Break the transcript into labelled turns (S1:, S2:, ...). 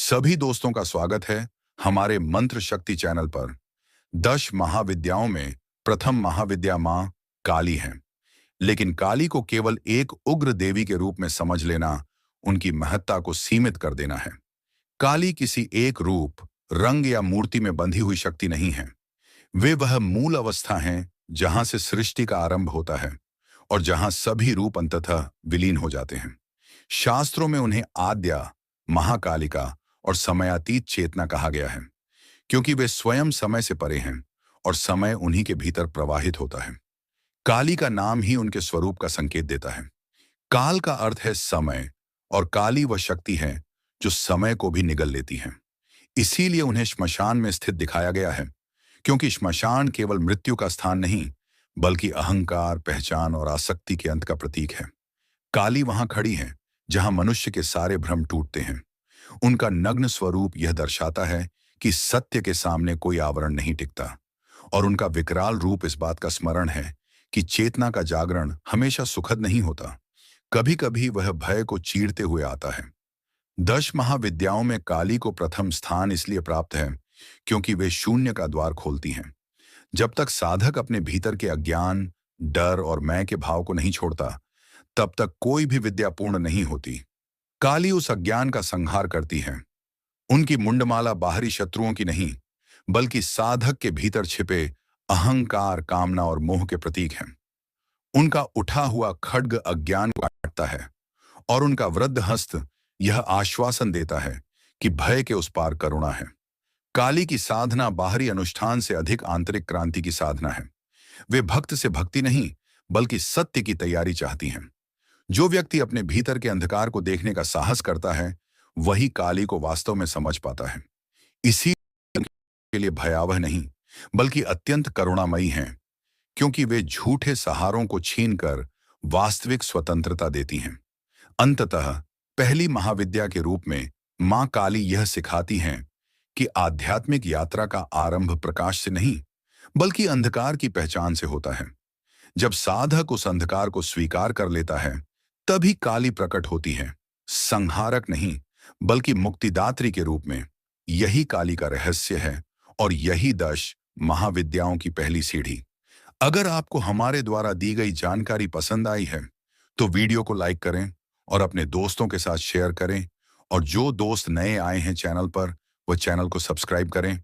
S1: सभी दोस्तों का स्वागत है हमारे मंत्र शक्ति चैनल पर। 10 महाविद्याओं में प्रथम महाविद्या मां काली है। लेकिन काली को केवल एक उग्र देवी के रूप में समझ लेना उनकी महत्ता को सीमित कर देना है। काली किसी एक रूप, रंग या मूर्ति में बंधी हुई शक्ति नहीं है। वे वह मूल अवस्था हैं जहां से सृष्टि का आरंभ होता है और जहां सभी रूप अंततः विलीन हो जाते हैं। शास्त्रों में उन्हें आद्या, महाकालिका और समयातीत चेतना कहा गया है, क्योंकि वे स्वयं समय से परे हैं और समय उन्हीं के भीतर प्रवाहित होता है। काली का नाम ही उनके स्वरूप का संकेत देता है। काल का अर्थ है समय, और काली वह शक्ति है जो समय को भी निगल लेती है। इसीलिए उन्हें श्मशान में स्थित दिखाया गया है, क्योंकि श्मशान केवल मृत्यु का स्थान नहीं, बल्कि अहंकार, पहचान और आसक्ति के अंत का प्रतीक है। काली वहां खड़ी है जहां मनुष्य के सारे भ्रम टूटते हैं। उनका नग्न स्वरूप यह दर्शाता है कि सत्य के सामने कोई आवरण नहीं टिकता, और उनका विकराल रूप इस बात का स्मरण है कि चेतना का जागरण हमेशा सुखद नहीं होता। कभी कभी वह भय को चीरते हुए आता है। 10 महाविद्याओं में काली को प्रथम स्थान इसलिए प्राप्त है क्योंकि वे शून्य का द्वार खोलती हैं। जब तक साधक अपने भीतर के अज्ञान, डर और मैं के भाव को नहीं छोड़ता, तब तक कोई भी विद्या पूर्ण नहीं होती। काली उस अज्ञान का संहार करती है। उनकी मुंडमाला बाहरी शत्रुओं की नहीं, बल्कि साधक के भीतर छिपे अहंकार, कामना और मोह के प्रतीक हैं। उनका उठा हुआ खड्ग अज्ञान को काटता है, और उनका वृद्ध हस्त यह आश्वासन देता है कि भय के उस पार करुणा है। काली की साधना बाहरी अनुष्ठान से अधिक आंतरिक क्रांति की साधना है। वे भक्त से भक्ति नहीं, बल्कि सत्य की तैयारी चाहती हैं। जो व्यक्ति अपने भीतर के अंधकार को देखने का साहस करता है, वही काली को वास्तव में समझ पाता है। इसी के लिए भयावह नहीं, बल्कि अत्यंत करुणामयी हैं, क्योंकि वे झूठे सहारों को छीनकर वास्तविक स्वतंत्रता देती हैं। अंततः पहली महाविद्या के रूप में मां काली यह सिखाती हैं कि आध्यात्मिक यात्रा का आरंभ प्रकाश से नहीं, बल्कि अंधकार की पहचान से होता है। जब साधक उस अंधकार को स्वीकार कर लेता है, तभी काली प्रकट होती है, संहारक नहीं, बल्कि मुक्तिदात्री के रूप में। यही काली का रहस्य है, और यही 10 महाविद्याओं की पहली सीढ़ी। अगर आपको हमारे द्वारा दी गई जानकारी पसंद आई है, तो वीडियो को लाइक करें और अपने दोस्तों के साथ शेयर करें। और जो दोस्त नए आए हैं चैनल पर, वह चैनल को सब्सक्राइब करें